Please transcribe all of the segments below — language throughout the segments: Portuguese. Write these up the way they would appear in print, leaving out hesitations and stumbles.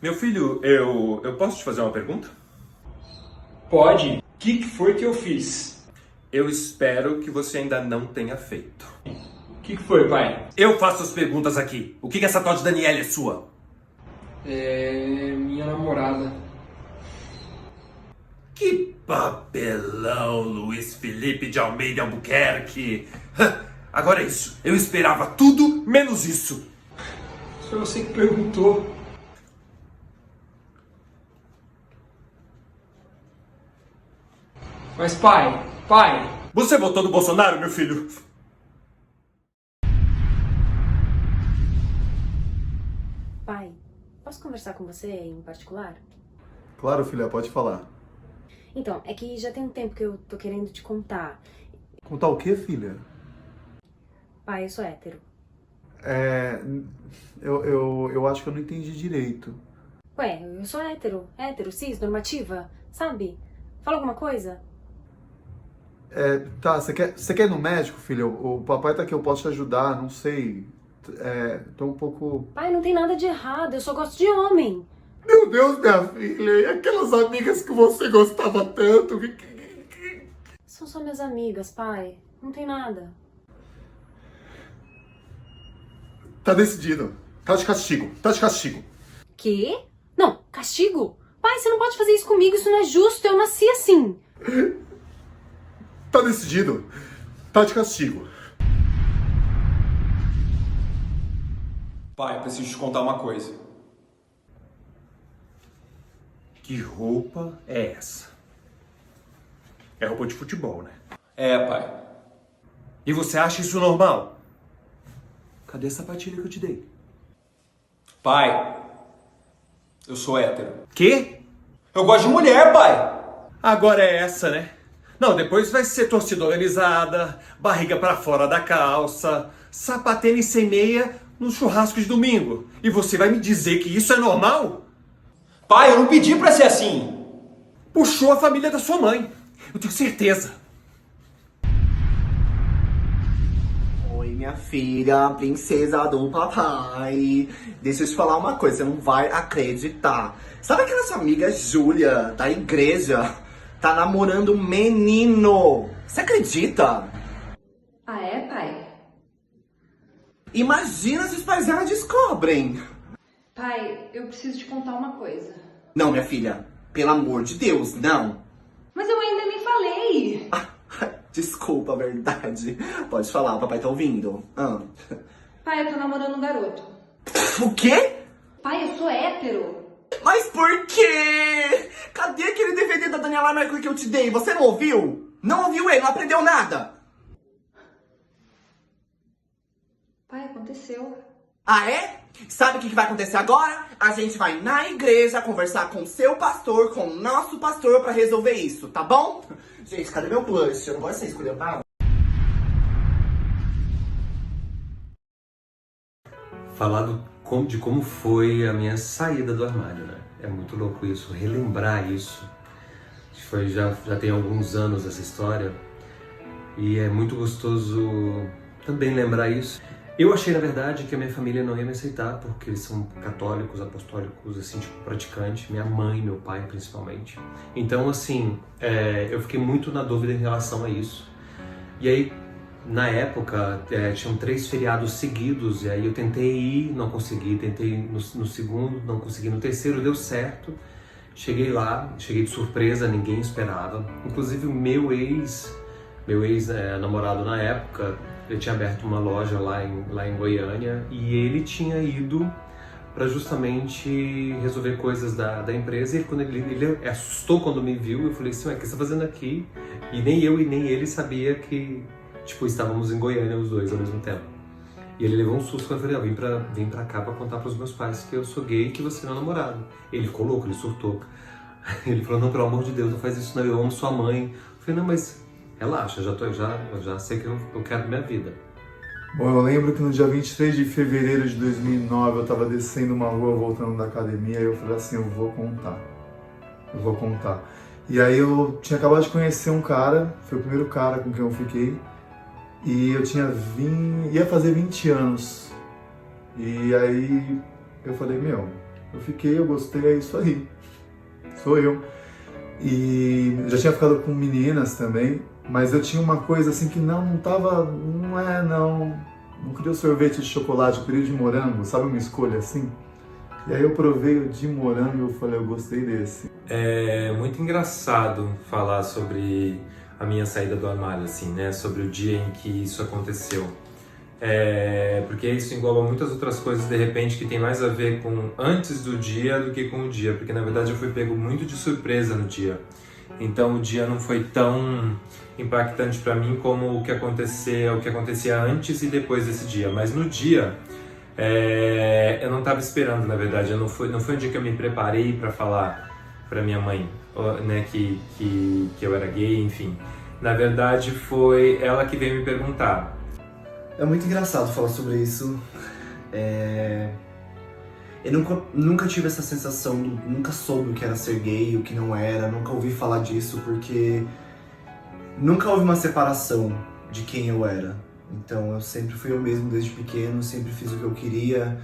Meu filho, eu posso te fazer uma pergunta? Pode. O que foi que eu fiz? Eu espero que você ainda não tenha feito. O que foi, pai? Eu faço as perguntas aqui. O que essa tal de Daniela é sua? É minha namorada. Que papelão, Luiz Felipe de Almeida Albuquerque. Agora é isso. Eu esperava tudo menos isso. Foi você que perguntou. Mas pai. Você votou no Bolsonaro, meu filho? Pai, posso conversar com você em particular? Claro, filha, pode falar. Então, é que já tem um tempo que eu tô querendo te contar. Contar o quê, filha? Pai, eu sou hétero. Eu acho que eu não entendi direito. Ué, eu sou hétero, cis, normativa, sabe? Fala alguma coisa? Tá, você quer ir no médico, filha? O papai tá aqui, eu posso te ajudar, não sei. Tô um pouco... Pai, não tem nada de errado, eu só gosto de homem. Meu Deus, minha filha, e aquelas amigas que você gostava tanto? São só minhas amigas, pai. Não tem nada. Tá decidido. Tá de castigo. Quê? Não, castigo? Pai, você não pode fazer isso comigo, isso não é justo, eu nasci assim. Tá decidido. Tá de castigo. Pai, eu preciso te contar uma coisa. Que roupa é essa? É roupa de futebol, né? É, pai. E você acha isso normal? Cadê a sapatilha que eu te dei? Pai, eu sou hétero. Quê? Eu gosto de mulher, pai. Agora é essa, né? Não, depois vai ser torcida organizada, barriga pra fora da calça, sapatênis sem meia no churrasco de domingo. E você vai me dizer que isso é normal? Pai, eu não pedi pra ser assim. Puxou a família da sua mãe. Eu tenho certeza. Oi, minha filha, princesa do papai. Deixa eu te falar uma coisa, você não vai acreditar. Sabe aquela sua amiga Júlia, da igreja? Tá namorando um menino. Você acredita? Ah, é, pai? Imagina se os pais dela descobrem. Pai, eu preciso te contar uma coisa. Não, minha filha, pelo amor de Deus, não. Mas eu ainda nem falei. Desculpa, verdade. Pode falar, o papai tá ouvindo. Pai, eu tô namorando um garoto. O quê? Pai, eu sou hétero. Mas por quê? Cadê aquele DVD da Daniela Mercury que eu te dei? Você não ouviu? Não ouviu ele, não aprendeu nada. Pai, aconteceu. Ah, é? Sabe o que vai acontecer agora? A gente vai na igreja conversar com o seu pastor, com o nosso pastor pra resolver isso, tá bom? Gente, cadê meu blush? Eu não posso ser esculhambado. Falar de como foi a minha saída do armário, né? É muito louco isso, relembrar isso. Já tem alguns anos essa história e é muito gostoso também lembrar isso. Eu achei, na verdade, que a minha família não ia me aceitar, porque eles são católicos, apostólicos, assim, tipo, praticantes, minha mãe, meu pai, principalmente. Então, assim, eu fiquei muito na dúvida em relação a isso. E aí, na época, tinham 3 feriados seguidos, e aí eu tentei ir, não consegui, tentei no segundo, não consegui, no terceiro deu certo. Cheguei lá, cheguei de surpresa, ninguém esperava. Inclusive, o meu ex-namorado na época, ele tinha aberto uma loja lá em Goiânia e ele tinha ido para justamente resolver coisas da empresa. E quando ele assustou quando me viu, eu falei assim, ué, o que você tá fazendo aqui? E nem eu e nem ele sabia que, tipo, estávamos em Goiânia os dois ao mesmo tempo. E ele levou um susto quando eu falei, vim pra cá pra contar pros meus pais que eu sou gay e que você é meu namorado. Ele ficou louco, ele surtou. Ele falou, não, pelo amor de Deus, não faz isso não, eu amo sua mãe. Eu falei, não, mas relaxa, eu já sei que eu quero minha vida. Bom, eu lembro que no dia 23 de fevereiro de 2009 eu tava descendo uma rua voltando da academia e eu falei assim, eu vou contar. E aí eu tinha acabado de conhecer um cara, foi o primeiro cara com quem eu fiquei, e eu ia fazer 20 anos. E aí eu falei, meu, Eu fiquei, eu gostei, é isso aí. Sou eu. E já tinha ficado com meninas também, mas eu tinha uma coisa assim que não queria o sorvete de chocolate, eu queria o de morango, sabe, uma escolha assim? E aí eu provei o de morango e eu falei, eu gostei desse. É muito engraçado falar sobre a minha saída do armário, assim, né? Sobre o dia em que isso aconteceu. Porque isso engloba muitas outras coisas, de repente, que tem mais a ver com antes do dia do que com o dia. Porque, na verdade, eu fui pego muito de surpresa no dia. Então, o dia não foi tão impactante para mim como o que acontecia antes e depois desse dia. Mas no dia, eu não estava esperando, na verdade. Não foi um dia que eu me preparei para falar para minha mãe, né, que eu era gay, enfim. Na verdade, foi ela que veio me perguntar. É muito engraçado falar sobre isso. Eu nunca tive essa sensação, nunca soube o que era ser gay, o que não era, nunca ouvi falar disso, porque nunca houve uma separação de quem eu era. Então eu sempre fui eu mesmo desde pequeno, sempre fiz o que eu queria,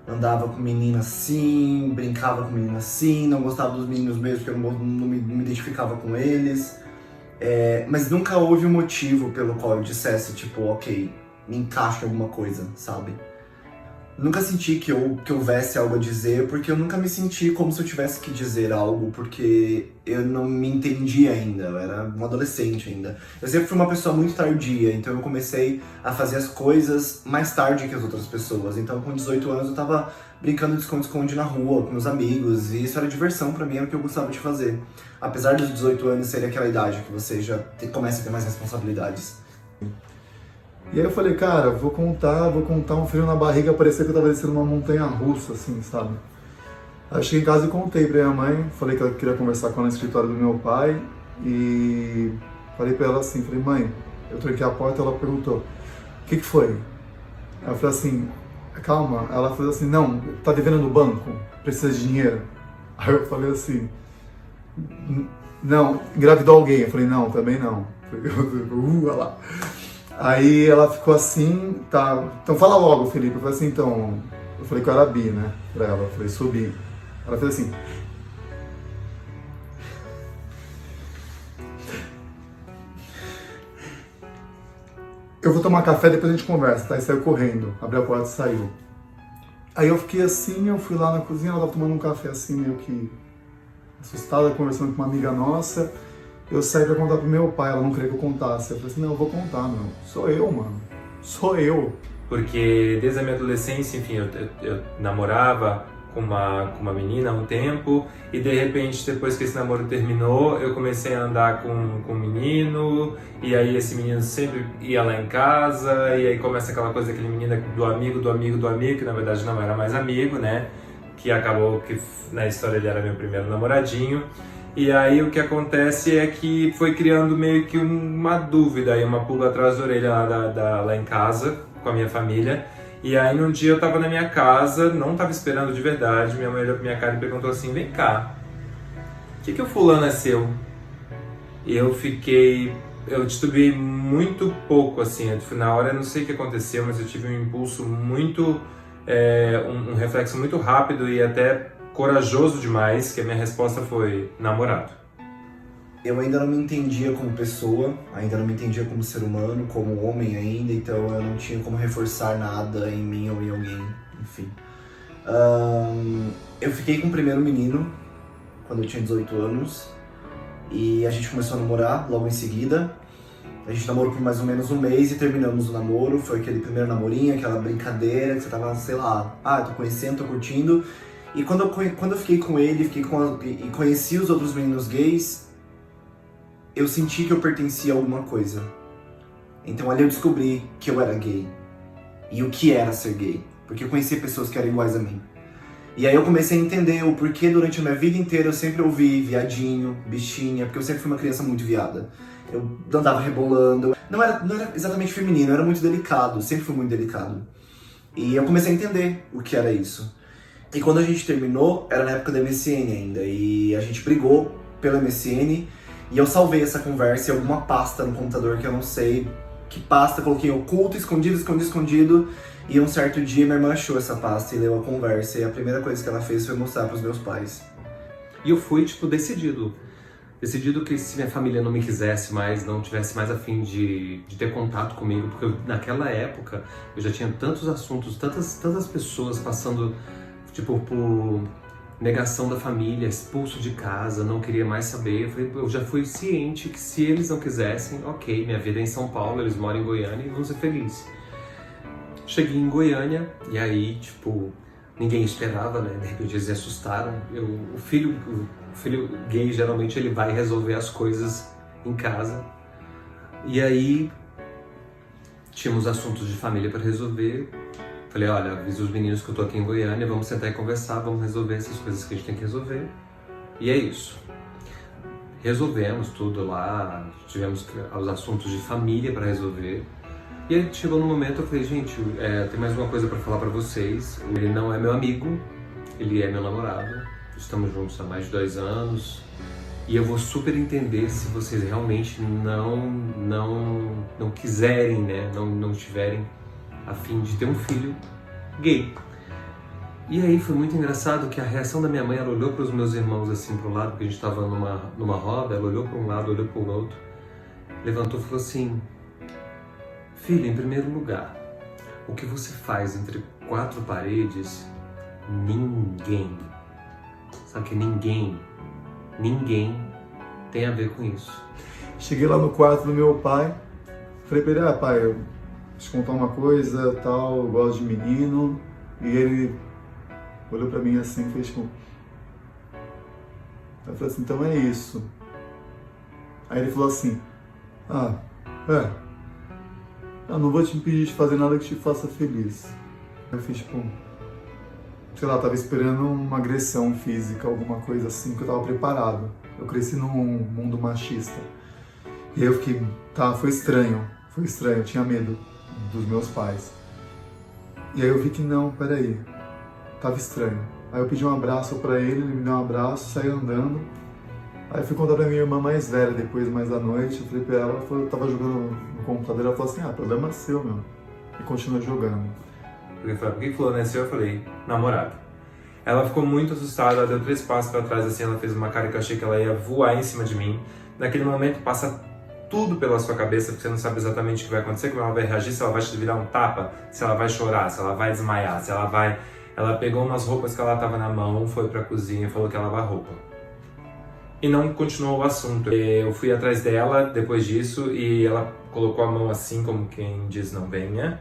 andava com menina assim, brincava com menina assim, não gostava dos meninos mesmo porque eu não me identificava com eles. Mas nunca houve um motivo pelo qual eu dissesse, tipo, ok, me encaixo em alguma coisa, sabe? Nunca senti que houvesse algo a dizer, porque eu nunca me senti como se eu tivesse que dizer algo, porque eu não me entendi ainda, eu era um adolescente ainda. Eu sempre fui uma pessoa muito tardia, então eu comecei a fazer as coisas mais tarde que as outras pessoas. Então com 18 anos eu tava brincando de esconde-esconde na rua, com meus amigos, e isso era diversão pra mim, era o que eu gostava de fazer. Apesar dos 18 anos serem aquela idade que você já começa a ter mais responsabilidades. E aí eu falei, cara, vou contar um frio na barriga, parecia que eu tava descendo uma montanha russa, assim, sabe? Aí eu cheguei em casa e contei pra minha mãe, falei que eu queria conversar com ela no escritório do meu pai, e falei pra ela assim, falei, mãe, eu tranquei a porta, ela perguntou, o que foi? Aí eu falei assim, calma, ela falou assim, não, tá devendo no banco, precisa de dinheiro? Aí eu falei assim, não, engravidou alguém? Eu falei, não, também não. Olha lá. Aí ela ficou assim, tá, então fala logo, Felipe. Eu falei assim, então, eu falei que eu era bi, né, pra ela, eu falei, sou bi. Ela fez assim. Eu vou tomar café, depois a gente conversa, tá? E saiu correndo, abriu a porta e saiu. Aí eu fiquei assim, eu fui lá na cozinha, ela tava tomando um café assim, meio que assustada, conversando com uma amiga nossa. Eu saí pra contar pro meu pai, ela não queria que eu contasse. Eu falei assim, não, eu vou contar, meu. Sou eu, mano. Sou eu. Porque desde a minha adolescência, enfim, eu namorava com uma menina há um tempo e de repente, depois que esse namoro terminou, eu comecei a andar com um menino e aí esse menino sempre ia lá em casa e aí começa aquela coisa, aquele menino do amigo, que na verdade não era mais amigo, né? Que acabou que na história ele era meu primeiro namoradinho. E aí o que acontece é que foi criando meio que uma dúvida e uma pulga atrás da orelha lá em casa, com a minha família. E aí num dia eu tava na minha casa, não tava esperando de verdade, minha mãe olhou pra minha cara e perguntou assim, vem cá, o que o fulano é seu? E eu titubeei muito pouco, assim, na hora eu não sei o que aconteceu, mas eu tive um impulso muito, um reflexo muito rápido e até corajoso demais, que a minha resposta foi namorado. Eu ainda não me entendia como pessoa, ainda não me entendia como ser humano, como homem ainda, então eu não tinha como reforçar nada em mim ou em alguém, enfim. Eu fiquei com o primeiro menino quando eu tinha 18 anos e a gente começou a namorar logo em seguida. A gente namorou por mais ou menos um mês e terminamos o namoro. Foi aquele primeiro namorinho, aquela brincadeira que você tava, sei lá, tô conhecendo, tô curtindo. E quando eu fiquei com ele e conheci os outros meninos gays, eu senti que eu pertencia a alguma coisa. Então ali eu descobri que eu era gay. E o que era ser gay. Porque eu conhecia pessoas que eram iguais a mim. E aí eu comecei a entender o porquê durante a minha vida inteira eu sempre ouvi viadinho, bichinha, porque eu sempre fui uma criança muito viada. Eu andava rebolando. Não era exatamente feminino, eu era muito delicado, sempre fui muito delicado. E eu comecei a entender o que era isso. E quando a gente terminou, era na época da MSN ainda, e a gente brigou pela MSN, e eu salvei essa conversa em alguma pasta no computador que eu não sei que pasta, coloquei oculto, escondido, E um certo dia minha irmã achou essa pasta e leu a conversa, e a primeira coisa que ela fez foi mostrar pros meus pais. E eu fui, tipo, decidido que se minha família não me quisesse mais, não tivesse mais a fim de ter contato comigo, porque naquela época eu já tinha tantos assuntos, tantas pessoas passando, tipo, por negação da família, expulso de casa, não queria mais saber. Eu já fui ciente que se eles não quisessem, ok, minha vida é em São Paulo, eles moram em Goiânia e vão ser felizes. Cheguei em Goiânia e aí, tipo, ninguém esperava, né? De repente eles se assustaram. O filho gay, geralmente, ele vai resolver as coisas em casa. E aí, tínhamos assuntos de família para resolver. Falei, olha, aviso os meninos que eu tô aqui em Goiânia, vamos sentar e conversar, vamos resolver essas coisas que a gente tem que resolver. E é isso. Resolvemos tudo lá, tivemos os assuntos de família para resolver. E aí chegou no momento, eu falei, gente, tem mais uma coisa para falar para vocês. Ele não é meu amigo, ele é meu namorado. Estamos juntos há mais de 2 anos. E eu vou super entender se vocês realmente não quiserem, né? Não tiverem a fim de ter um filho gay. E aí foi muito engraçado que a reação da minha mãe, ela olhou para os meus irmãos assim pro lado, porque a gente estava numa roda, ela olhou para um lado, olhou para o outro, levantou e falou assim: filho, em primeiro lugar, o que você faz entre 4 paredes, ninguém, sabe que ninguém tem a ver com isso. Cheguei lá no quarto do meu pai, falei pra ele, pai, eu te contar uma coisa, tal, eu gosto de menino. E ele olhou pra mim assim e fez tipo... Eu falei assim, então é isso. Aí ele falou assim, eu não vou te impedir de fazer nada que te faça feliz. Eu fiz tipo... sei lá, tava esperando uma agressão física, alguma coisa assim, que eu tava preparado. Eu cresci num mundo machista. E aí eu fiquei, foi estranho, eu tinha medo dos meus pais. E aí eu vi que não, peraí, tava estranho. Aí eu pedi um abraço pra ele me deu um abraço, saí andando. Aí eu fui contar pra minha irmã mais velha, depois, mais à noite, eu falei pra ela, eu tava jogando no computador, ela falou assim, problema seu, meu. E continua jogando. Porque falou, por que falou nasceu? Eu falei, namorado. Ela ficou muito assustada, ela deu 3 passos pra trás, assim, ela fez uma cara que eu achei que ela ia voar em cima de mim. Naquele momento passa tudo pela sua cabeça, porque você não sabe exatamente o que vai acontecer, como ela vai reagir, se ela vai te virar um tapa, se ela vai chorar, se ela vai desmaiar, se ela vai... Ela pegou umas roupas que ela tava na mão, foi pra cozinha e falou que ia lavar roupa. E não continuou o assunto. Eu fui atrás dela depois disso e ela colocou a mão assim, como quem diz não venha.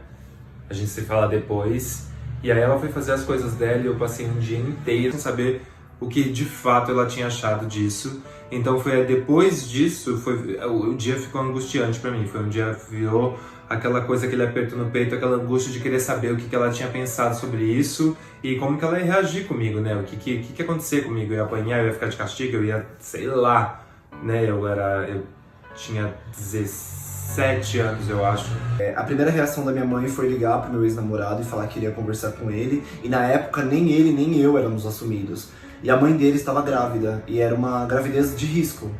A gente se fala depois. E aí ela foi fazer as coisas dela e eu passei um dia inteiro sem saber o que de fato ela tinha achado disso. Então foi depois disso, o dia ficou angustiante pra mim. Foi um dia que virou aquela coisa, aquele aperto no peito, aquela angústia de querer saber o que ela tinha pensado sobre isso e como que ela ia reagir comigo, né? O que ia acontecer comigo? Eu ia apanhar, eu ia ficar de castigo, eu ia, sei lá, né? Eu tinha 17 anos, eu acho. A primeira reação da minha mãe foi ligar pro meu ex-namorado e falar que iria conversar com ele. E na época, nem ele nem eu éramos assumidos. E a mãe dele estava grávida, e era uma gravidez de risco.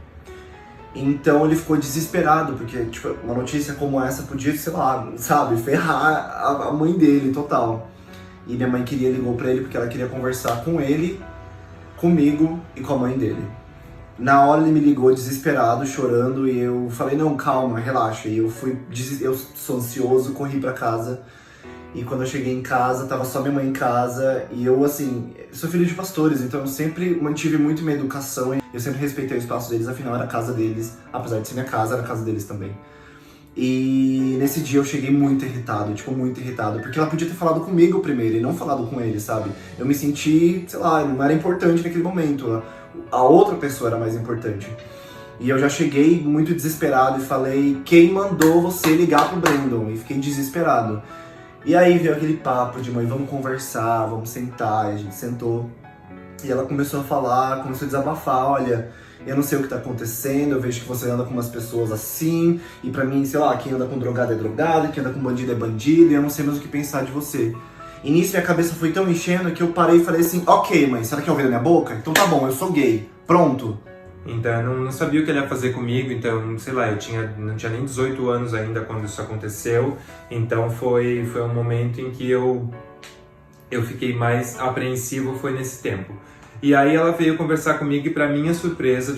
Então ele ficou desesperado, porque tipo, uma notícia como essa podia, sei lá, sabe, ferrar a mãe dele total. E minha mãe ligou pra ele porque ela queria conversar com ele, comigo e com a mãe dele. Na hora ele me ligou desesperado, chorando, e eu falei, não, calma, relaxa. E eu sou ansioso, corri pra casa. E quando eu cheguei em casa, tava só minha mãe em casa. E eu, assim, sou filho de pastores, então eu sempre mantive muito minha educação. Eu sempre respeitei o espaço deles, afinal era a casa deles. Apesar de ser minha casa, era a casa deles também. E nesse dia eu cheguei muito irritado, muito irritado. Porque ela podia ter falado comigo primeiro e não falado com ele, sabe? Eu me senti, sei lá, não era importante naquele momento. A outra pessoa era mais importante. E eu já cheguei muito desesperado e falei, quem mandou você ligar pro Brandon? E fiquei desesperado. E aí veio aquele papo de mãe, vamos conversar, vamos sentar, e a gente sentou. E ela começou a falar, começou a desabafar, olha, eu não sei o que tá acontecendo, eu vejo que você anda com umas pessoas assim, e pra mim, sei lá, quem anda com drogado é drogado, quem anda com bandido é bandido, e eu não sei mais o que pensar de você. E nisso minha cabeça foi tão enchendo que eu parei e falei assim, ok mãe, será que eu ouvi da minha boca? Então tá bom, eu sou gay, pronto. Então eu não sabia o que ele ia fazer comigo, então, sei lá, não tinha nem 18 anos ainda quando isso aconteceu, então foi um momento em que eu fiquei mais apreensivo, foi nesse tempo. E aí ela veio conversar comigo e, pra minha surpresa,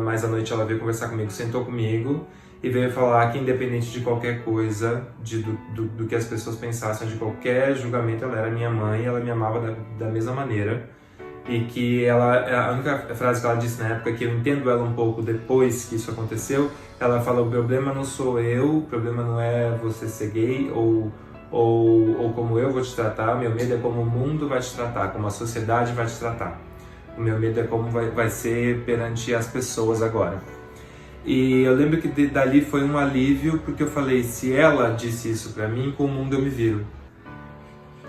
mais à noite ela veio conversar comigo, sentou comigo e veio falar que, independente de qualquer coisa, do que as pessoas pensassem, de qualquer julgamento, ela era minha mãe, ela me amava da mesma maneira. E que a única frase que ela disse na época, que eu entendo ela um pouco depois que isso aconteceu, ela fala: o problema não sou eu, o problema não é você ser gay ou como eu vou te tratar, meu medo é como o mundo vai te tratar, como a sociedade vai te tratar. O meu medo é como vai ser perante as pessoas agora. E eu lembro que dali foi um alívio, porque eu falei: se ela disse isso pra mim, com o mundo eu me viro.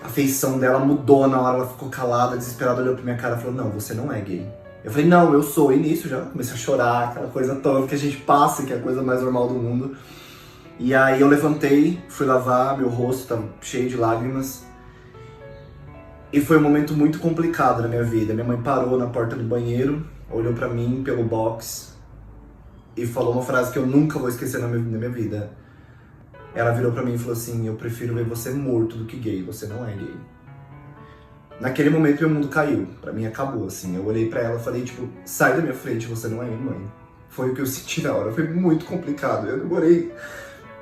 A feição dela mudou na hora, ela ficou calada, desesperada, olhou pra minha cara e falou: não, você não é gay. Eu falei: não, eu sou. E nisso já comecei a chorar, aquela coisa toda que a gente passa, que é a coisa mais normal do mundo. E aí eu levantei, fui lavar, meu rosto tava cheio de lágrimas. E foi um momento muito complicado na minha vida. Minha mãe parou na porta do banheiro, olhou pra mim pelo box e falou uma frase que eu nunca vou esquecer na minha vida. Ela virou pra mim e falou assim: eu prefiro ver você morto do que gay, você não é gay. Naquele momento meu mundo caiu, pra mim acabou, assim. Eu olhei pra ela e falei, tipo, sai da minha frente, você não é minha mãe. Foi o que eu senti na hora, foi muito complicado. Eu demorei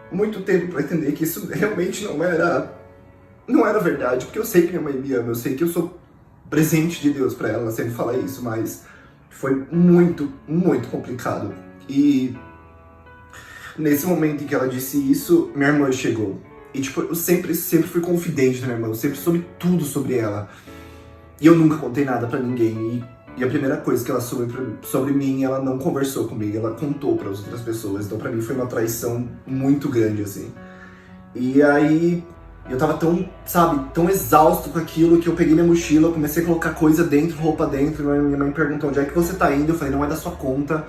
muito tempo pra entender que isso realmente não era verdade, porque eu sei que minha mãe me ama, eu sei que eu sou presente de Deus pra ela sempre fala isso, mas foi muito, muito complicado. E nesse momento em que ela disse isso, minha irmã chegou. E tipo, eu sempre fui confidente da minha irmã, eu sempre soube tudo sobre ela. E eu nunca contei nada pra ninguém. E a primeira coisa que ela soube sobre mim, ela não conversou comigo, ela contou para as outras pessoas. Então pra mim foi uma traição muito grande, assim. E aí eu tava tão exausto com aquilo que eu peguei minha mochila, comecei a colocar coisa dentro, roupa dentro. Minha mãe perguntou: onde é que você tá indo? Eu falei: não é da sua conta.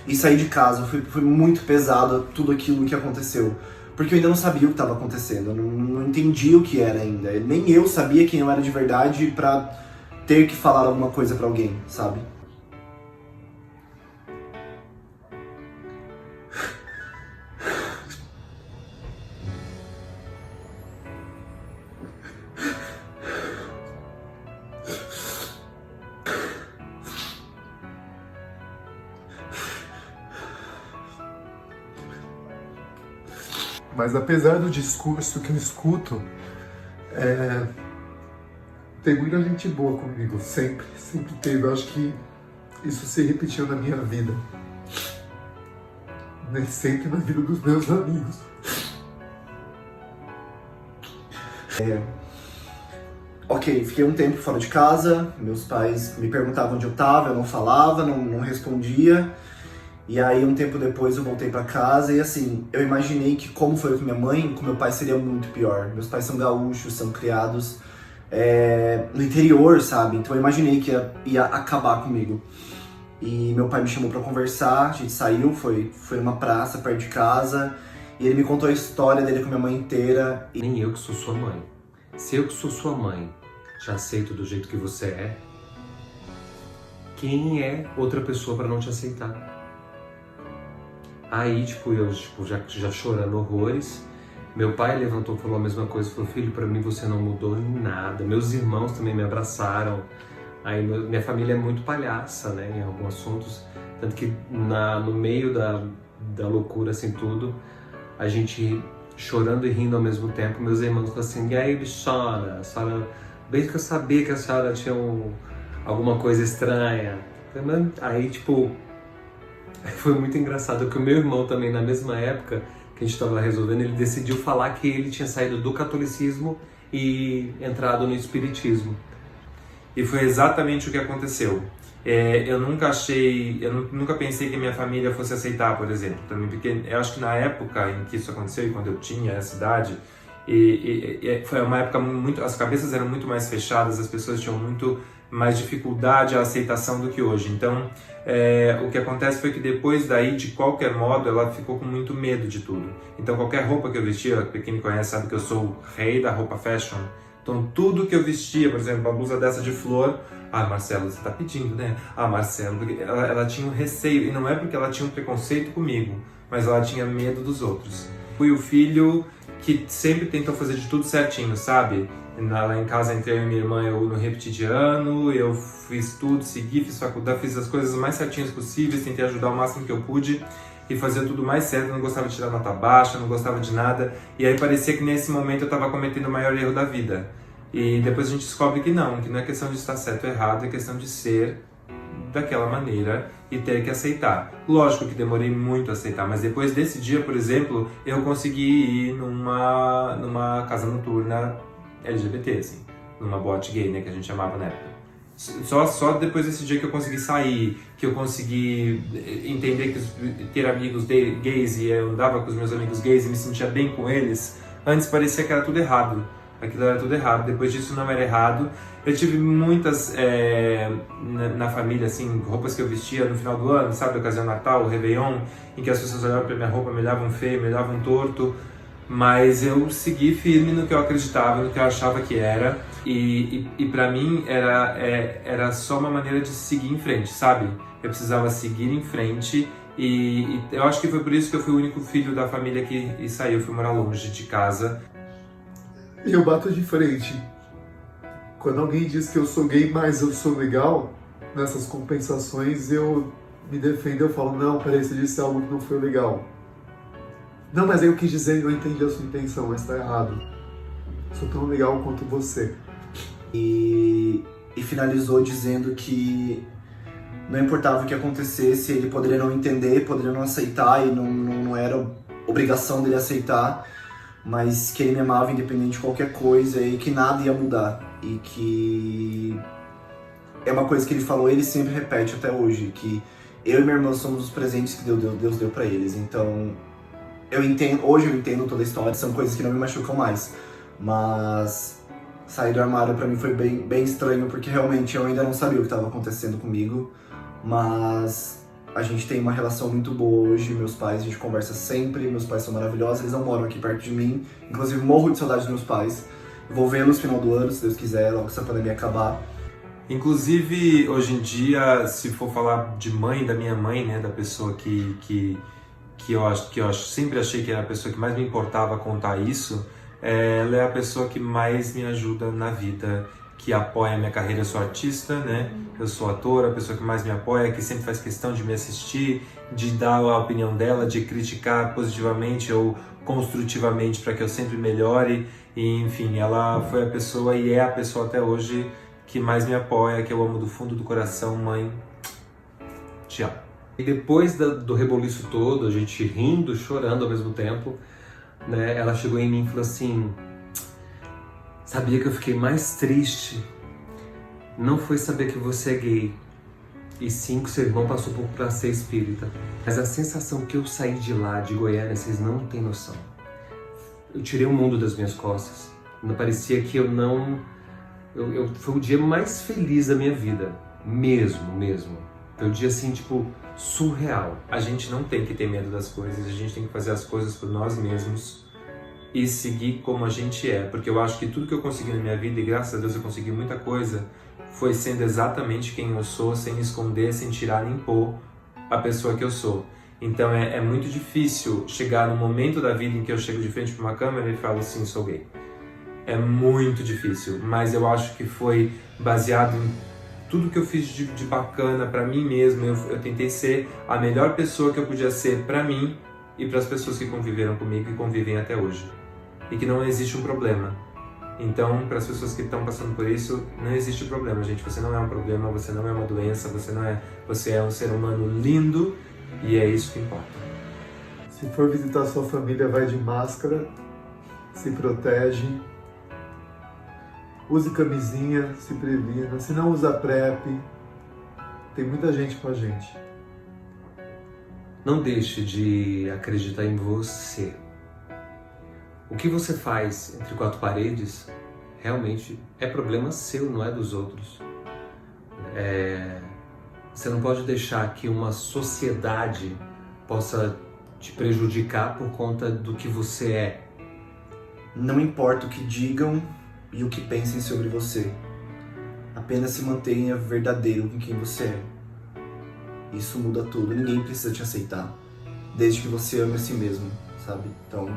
E saí de casa. Foi muito pesado tudo aquilo que aconteceu. Porque eu ainda não sabia o que estava acontecendo, eu não entendia o que era ainda. Nem eu sabia quem eu era de verdade pra ter que falar alguma coisa pra alguém, sabe? Mas apesar do discurso que eu escuto, tem muita gente boa comigo, sempre teve. Eu acho que isso se repetiu na minha vida, nem sempre na vida dos meus amigos. Ok, fiquei um tempo fora de casa, meus pais me perguntavam onde eu tava, eu não falava, não respondia. E aí um tempo depois eu voltei pra casa e assim, eu imaginei que como foi com minha mãe, com meu pai seria muito pior. Meus pais são gaúchos, são criados no interior, sabe? Então eu imaginei que ia acabar comigo. E meu pai me chamou pra conversar, a gente saiu, foi numa praça perto de casa. E ele me contou a história dele com minha mãe inteira. Nem eu que sou sua mãe. Se eu que sou sua mãe te aceito do jeito que você é, quem é outra pessoa pra não te aceitar? Aí, eu já chorando horrores, meu pai levantou e falou a mesma coisa, falou: filho, pra mim você não mudou em nada. Meus irmãos também me abraçaram. Aí minha família é muito palhaça, né, em alguns assuntos, tanto que no meio da loucura, assim, tudo, a gente chorando e rindo ao mesmo tempo, meus irmãos falaram assim: e aí, bichona, a senhora, bem que eu sabia que a senhora tinha alguma coisa estranha. Aí, foi muito engraçado que o meu irmão também, na mesma época que a gente estava resolvendo, ele decidiu falar que ele tinha saído do catolicismo e entrado no espiritismo. E foi exatamente o que aconteceu. Eu nunca pensei que minha família fosse aceitar, por exemplo, também, porque eu acho que na época em que isso aconteceu, e quando eu tinha essa idade, foi uma época as cabeças eram muito mais fechadas, as pessoas tinham muito mais dificuldade à aceitação do que hoje. Então, o que acontece foi que depois daí, de qualquer modo, ela ficou com muito medo de tudo. Então, qualquer roupa que eu vestia, quem me conhece sabe que eu sou o rei da roupa fashion, Então tudo que eu vestia, por exemplo, uma blusa dessa de flor, Marcelo, você tá pedindo, né? Marcelo, porque ela tinha um receio, e não é porque ela tinha um preconceito comigo, mas ela tinha medo dos outros. Fui o filho que sempre tentou fazer de tudo certinho, sabe? Lá em casa, entre eu e minha irmã, eu não repeti de ano, eu fiz tudo, segui, fiz faculdade, fiz as coisas mais certinhas possíveis, tentei ajudar o máximo que eu pude e fazer tudo mais certo, não gostava de tirar nota baixa, não gostava de nada, e aí parecia que nesse momento eu estava cometendo o maior erro da vida. E depois a gente descobre que não é questão de estar certo ou errado, é questão de ser daquela maneira e ter que aceitar. Lógico que demorei muito a aceitar, mas depois desse dia, por exemplo, eu consegui ir numa casa noturna LGBT, assim, numa boate gay, né, que a gente chamava na época. Só depois desse dia que eu consegui sair, que eu consegui entender que ter amigos gays, e eu andava com os meus amigos gays e me sentia bem com eles, antes parecia que era tudo errado. Aquilo era tudo errado, depois disso não era errado. Eu tive muitas, na família, assim, roupas que eu vestia no final do ano, sabe, ocasião Natal, Réveillon, em que as pessoas olhavam pra minha roupa, me olhavam feio, me olhavam torto, mas eu segui firme no que eu acreditava, no que eu achava que era, e pra mim era só uma maneira de seguir em frente, sabe? Eu precisava seguir em frente, e eu acho que foi por isso que eu fui o único filho da família que saiu, fui morar longe de casa. E eu bato de frente. Quando alguém diz que eu sou gay, mas eu sou legal, nessas compensações eu me defendo, eu falo, não, peraí, você disse algo que não foi legal. Não, mas aí eu quis dizer, eu entendi a sua intenção, mas tá errado. Sou tão legal quanto você. E finalizou dizendo que não importava o que acontecesse, ele poderia não entender, poderia não aceitar, e não era obrigação dele aceitar, mas que ele me amava independente de qualquer coisa e que nada ia mudar. E que é uma coisa que ele falou e ele sempre repete até hoje, que eu e minha irmã somos os presentes que Deus deu pra eles. Então, hoje eu entendo toda a história, são coisas que não me machucam mais. Mas sair do armário pra mim foi bem estranho, porque realmente eu ainda não sabia o que estava acontecendo comigo. Mas a gente tem uma relação muito boa hoje, meus pais, a gente conversa sempre, meus pais são maravilhosos, eles não moram aqui perto de mim, inclusive morro de saudade dos meus pais. Vou vê-los no final do ano, se Deus quiser, logo que essa pandemia acabar. Inclusive, hoje em dia, se for falar de mãe, da minha mãe, né, da pessoa que eu sempre achei que era a pessoa que mais me importava contar isso, ela é a pessoa que mais me ajuda na vida, que apoia a minha carreira. Eu sou artista, né? Eu sou ator, a pessoa que mais me apoia, que sempre faz questão de me assistir, de dar a opinião dela, de criticar positivamente ou construtivamente para que eu sempre melhore. E, enfim, ela foi a pessoa e é a pessoa até hoje que mais me apoia, que eu amo do fundo do coração. Mãe, te amo. E depois do reboliço todo, a gente rindo, chorando ao mesmo tempo, né? Ela chegou em mim e falou assim: sabia que eu fiquei mais triste? Não foi saber que você é gay, e sim que seu irmão passou pouco para ser espírita. Mas a sensação que eu saí de lá, de Goiânia, vocês não têm noção. Eu tirei o mundo das minhas costas. Não parecia que eu não... foi o dia mais feliz da minha vida. Mesmo. Foi um dia assim, tipo, surreal. A gente não tem que ter medo das coisas, a gente tem que fazer as coisas por nós mesmos e seguir como a gente é. Porque eu acho que tudo que eu consegui na minha vida, e graças a Deus eu consegui muita coisa, foi sendo exatamente quem eu sou, sem esconder, sem tirar nem pôr a pessoa que eu sou. Então é muito difícil chegar no momento da vida em que eu chego de frente para uma câmera e falo assim, sou gay. É muito difícil, mas eu acho que foi baseado em tudo que eu fiz de bacana para mim mesmo. Eu tentei ser a melhor pessoa que eu podia ser para mim e para as pessoas que conviveram comigo e convivem até hoje. E que não existe um problema. Então, para as pessoas que estão passando por isso, não existe problema, gente. Você não é um problema, você não é uma doença, você é um ser humano lindo e é isso que importa. Se for visitar sua família, vai de máscara, se protege, use camisinha, se previna. Se não usa PrEP, tem muita gente com a gente. Não deixe de acreditar em você. O que você faz entre quatro paredes realmente é problema seu, não é dos outros. Você não pode deixar que uma sociedade possa te prejudicar por conta do que você é. Não importa o que digam, e o que pensem sobre você. Apenas se mantenha verdadeiro com quem você é. Isso muda tudo. Ninguém precisa te aceitar, desde que você ame a si mesmo, sabe? Então,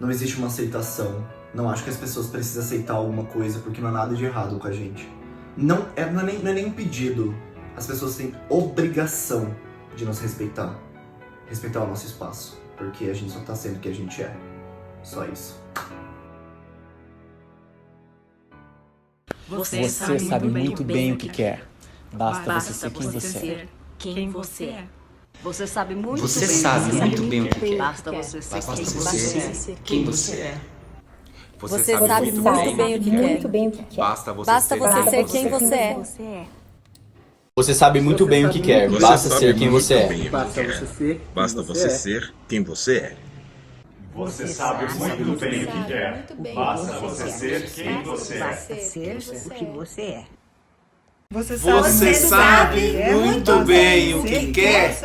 não existe uma aceitação. Não acho que as pessoas precisam aceitar alguma coisa, porque não há nada de errado com a gente. Não é nem um pedido. As pessoas têm obrigação de nos respeitar. Respeitar o nosso espaço. Porque a gente só tá sendo o que a gente é. Só isso. Você sabe muito bem o que quer. Basta você ser quem você é. Quem você é. Você sabe muito bem o que quer. Basta você ser quem você é. Você sabe muito bem o que quer. Basta você ser quem você é. Você sabe muito bem o que quer. Basta ser quem você é. Basta você ser quem você é. Você sabe muito bem o que quer. Basta você ser quem você é. Ser o que você é. Você sabe muito bem o que quer.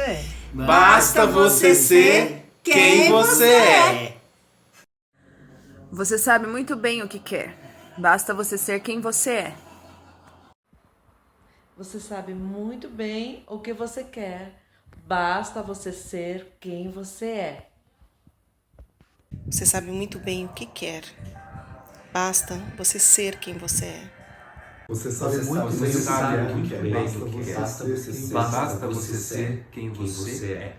Basta você ser quem você é. Você sabe muito bem o que quer. Basta você ser quem você é. Você sabe muito bem o que você quer. Basta você ser quem você é. Você sabe muito bem o que quer. Basta você ser quem você é. Você sabe muito bem o que quer. Basta você ser quem você é.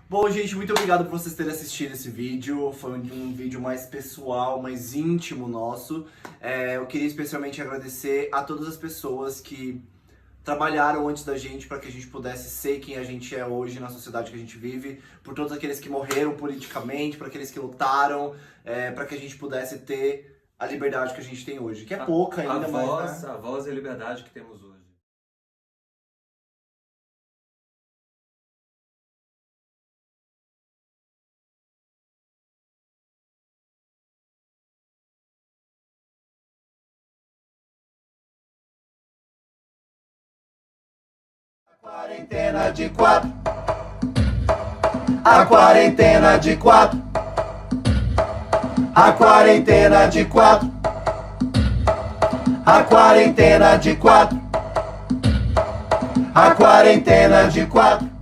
Bom, gente, muito obrigado por vocês terem assistido esse vídeo. Foi um vídeo mais pessoal, mais íntimo nosso. Eu queria especialmente agradecer a todas as pessoas que trabalharam antes da gente para que a gente pudesse ser quem a gente é hoje na sociedade que a gente vive, por todos aqueles que morreram politicamente, para aqueles que lutaram, para que a gente pudesse ter a liberdade que a gente tem hoje, que é pouca ainda, mas... A voz e a liberdade que temos hoje. Quarentena de 4. A quarentena de 4. A quarentena de 4. A quarentena de 4. A quarentena de 4.